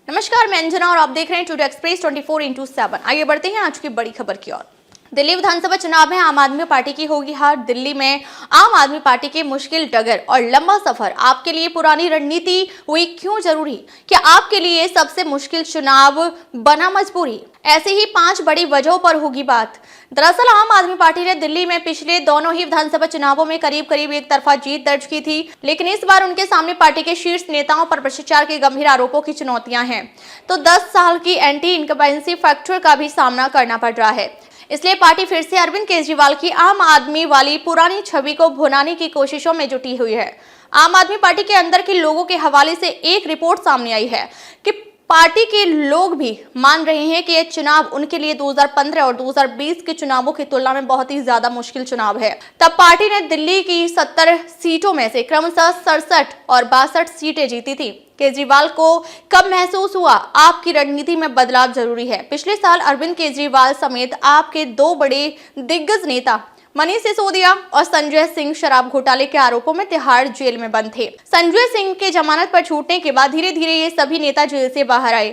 नमस्कार, मैं अंजना और आप देख रहे हैं टुडे एक्सप्रेस 24/7। आइए बढ़ते हैं आज की बड़ी खबर की ओर। दिल्ली विधानसभा चुनाव में आम आदमी पार्टी की होगी हार। दिल्ली में आम आदमी पार्टी की मुश्किल डगर और लंबा सफर। आपके लिए पुरानी रणनीति हुई क्यों जरूरी? क्या आपके लिए सबसे मुश्किल चुनाव बना मजबूरी? ऐसे ही 5 बड़ी वजहों पर होगी बात। दरअसल आम आदमी पार्टी ने दिल्ली में पिछले दोनों ही विधानसभा चुनावों में करीब करीब एक तरफा जीत दर्ज की थी, लेकिन इस बार उनके सामने पार्टी के शीर्ष नेताओं पर भ्रष्टाचार के गंभीर आरोपों की चुनौतियां हैं। तो 10 साल की एंटी इनकम्बेंसी फैक्टर का भी सामना करना पड़ रहा है। इसलिए पार्टी फिर से अरविंद केजरीवाल की आम आदमी वाली पुरानी छवि को भुनाने की कोशिशों में जुटी हुई है। आम आदमी पार्टी के अंदर के लोगों के हवाले से एक रिपोर्ट सामने आई है कि पार्टी के लोग भी मान रहे हैं कि यह चुनाव उनके लिए 2015 और 2020 के चुनावों की तुलना में बहुत ही ज्यादा मुश्किल चुनाव है। तब पार्टी ने दिल्ली की 70 सीटों में से क्रमशः 67 और 62 सीटें जीती थी। केजरीवाल को कब महसूस हुआ आपकी रणनीति में बदलाव जरूरी है? पिछले साल अरविंद केजरीवाल समेत आपके 2 बड़े दिग्गज नेता मनीष सिसोदिया और संजय सिंह शराब घोटाले के आरोपों में तिहाड़ जेल में बंद थे। संजय सिंह के जमानत पर छूटने के बाद धीरे धीरे ये सभी नेता जेल से बाहर आए।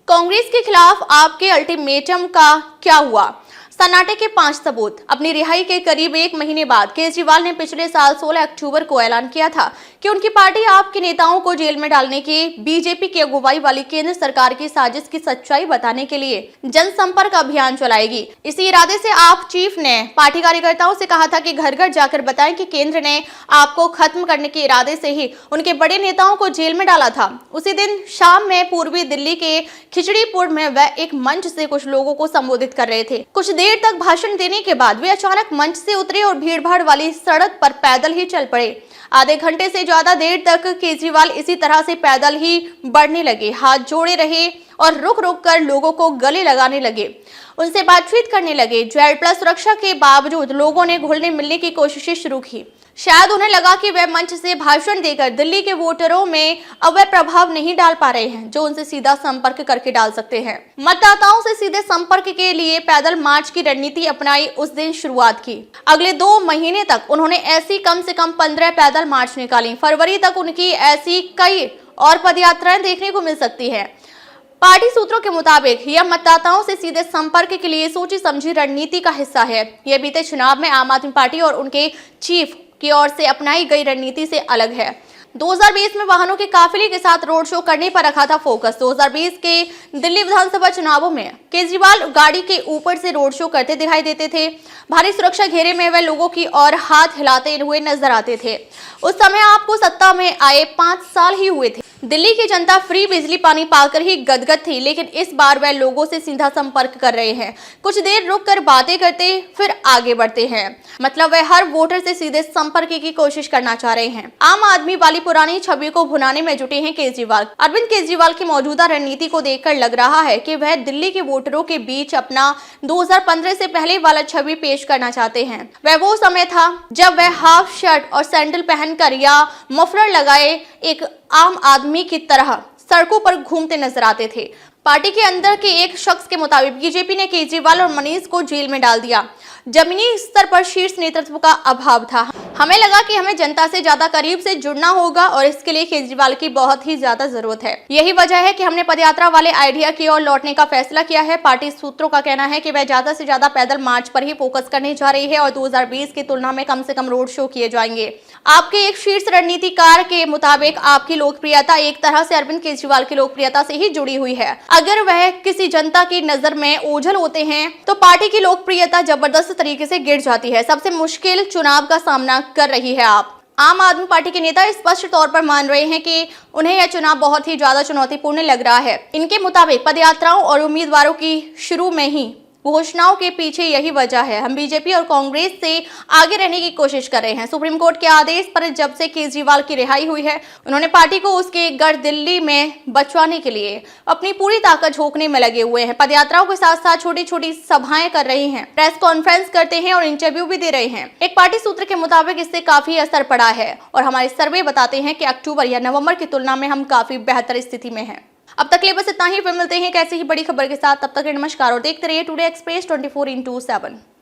कांग्रेस के खिलाफ आपके अल्टीमेटम का क्या हुआ? सन्नाटे के 5 सबूत। अपनी रिहाई के करीब 1 महीने बाद केजरीवाल ने पिछले साल 16 अक्टूबर को ऐलान किया था कि उनकी पार्टी आपके नेताओं को जेल में डालने की बीजेपी की अगुवाई वाली केंद्र सरकार की साजिश की सच्चाई बताने के लिए जनसंपर्क अभियान चलाएगी। इसी इरादे से आप चीफ ने पार्टी कार्यकर्ताओं से कहा था कि घर घर जाकर बताएं कि केंद्र ने आपको खत्म करने के इरादे से ही उनके बड़े नेताओं को जेल में डाला था। उसी दिन शाम में पूर्वी दिल्ली के खिचड़ीपुर में वह एक मंच से कुछ लोगों को संबोधित कर रहे थे। कुछ देर तक भाषण देने के बाद वे अचानक मंच से उतरे और भीड़भाड़ वाली सड़क पर पैदल ही चल पड़े। आधे घंटे से ज्यादा देर तक केजरीवाल इसी तरह से पैदल ही बढ़ने लगे, हाथ जोड़े रहे और रुक रुक कर लोगों को गले लगाने लगे, उनसे बातचीत करने लगे। जेड प्लस सुरक्षा के बावजूद लोगों ने घुलने मिलने की कोशिशें शुरू की। शायद उन्हें लगा कि वे मंच से भाषण देकर दिल्ली के वोटरों में अवैध प्रभाव नहीं डाल पा रहे हैं, जो उनसे सीधा संपर्क करके डाल सकते हैं। मतदाताओं से सीधे संपर्क के लिए पैदल मार्च की रणनीति अपनाई उस दिन शुरुआत की। अगले 2 महीने तक उन्होंने ऐसी कम से कम 15 पैदल मार्च निकाली। फरवरी तक उनकी ऐसी कई और पदयात्राएं देखने को मिल सकती है। पार्टी सूत्रों के मुताबिक यह मतदाताओं से सीधे संपर्क के लिए सोची समझी रणनीति का हिस्सा है। यह बीते चुनाव में आम आदमी पार्टी और उनके चीफ की ओर से अपनाई गई रणनीति से अलग है। 2020 में वाहनों के काफिले के साथ रोड शो करने पर रखा था फोकस। 2020 के दिल्ली विधानसभा चुनावों में केजरीवाल गाड़ी के ऊपर से रोड शो करते दिखाई देते थे। भारी सुरक्षा घेरे में वे लोगों की ओर हाथ हिलाते हुए नजर आते थे। उस समय आपको सत्ता में आए 5 साल ही हुए थे। दिल्ली की जनता फ्री बिजली पानी पाकर ही गदगद थी, लेकिन इस बार वह लोगों से सीधा संपर्क कर रहे हैं। कुछ देर रुककर बातें करते फिर आगे बढ़ते हैं। मतलब वह हर वोटर से सीधे संपर्क की कोशिश करना चाह रहे हैं। आम आदमी वाली पुरानी छवि को भुनाने में जुटे हैं केजरीवाल। अरविंद केजरीवाल की मौजूदा रणनीति को देखकर लग रहा है कि वह दिल्ली के वोटरों के बीच अपना 2015 से पहले वाला छवि पेश करना चाहते हैं। वह वो समय था जब वह हाफ शर्ट और सैंडल पहनकर या मफलर लगाए एक आम आदमी की तरह सड़कों पर घूमते नजर आते थे। पार्टी के अंदर के एक शख्स के मुताबिक बीजेपी ने केजरीवाल और मनीष को जेल में डाल दिया। जमीनी स्तर पर शीर्ष नेतृत्व का अभाव था। हमें लगा कि हमें जनता से ज्यादा करीब से जुड़ना होगा और इसके लिए केजरीवाल की बहुत ही ज्यादा जरूरत है। यही वजह है कि हमने पदयात्रा वाले आइडिया की ओर लौटने का फैसला किया है। पार्टी सूत्रों का कहना है कि वह ज्यादा से ज्यादा पैदल मार्च पर ही फोकस करने जा रही है और 2020 की तुलना में कम से कम रोड शो किए जाएंगे। आपके एक शीर्ष रणनीतिकार के मुताबिक आपकी लोकप्रियता एक तरह से अरविंद केजरीवाल की लोकप्रियता से ही जुड़ी हुई है। अगर वह किसी जनता की नजर में ओझल होते हैं तो पार्टी की लोकप्रियता जबरदस्त तरीके से गिर जाती है। सबसे मुश्किल चुनाव का सामना कर रही है आप। आम आदमी पार्टी के नेता स्पष्ट तौर पर मान रहे हैं कि उन्हें यह चुनाव बहुत ही ज्यादा चुनौतीपूर्ण लग रहा है। इनके मुताबिक पदयात्राओं और उम्मीदवारों की शुरू में ही घोषणाओं के पीछे यही वजह है। हम बीजेपी और कांग्रेस से आगे रहने की कोशिश कर रहे हैं। सुप्रीम कोर्ट के आदेश पर जब से केजरीवाल की रिहाई हुई है, उन्होंने पार्टी को उसके गढ़ दिल्ली में बचवाने के लिए अपनी पूरी ताकत झोंकने में लगे हुए हैं। पदयात्राओं के साथ साथ छोटी छोटी सभाएं कर रहे हैं, प्रेस कॉन्फ्रेंस करते हैं और इंटरव्यू भी दे रहे हैं। एक पार्टी सूत्र के मुताबिक इससे काफी असर पड़ा है और हमारे सर्वे बताते हैं कि अक्टूबर या नवंबर की तुलना में हम काफी बेहतर स्थिति में हैं। अब तक के लिए बस इतना ही। फिर मिलते हैं कैसी ही बड़ी खबर के साथ। तब तक नमस्कार और देखते रहिए टुडे एक्सप्रेस 24/7।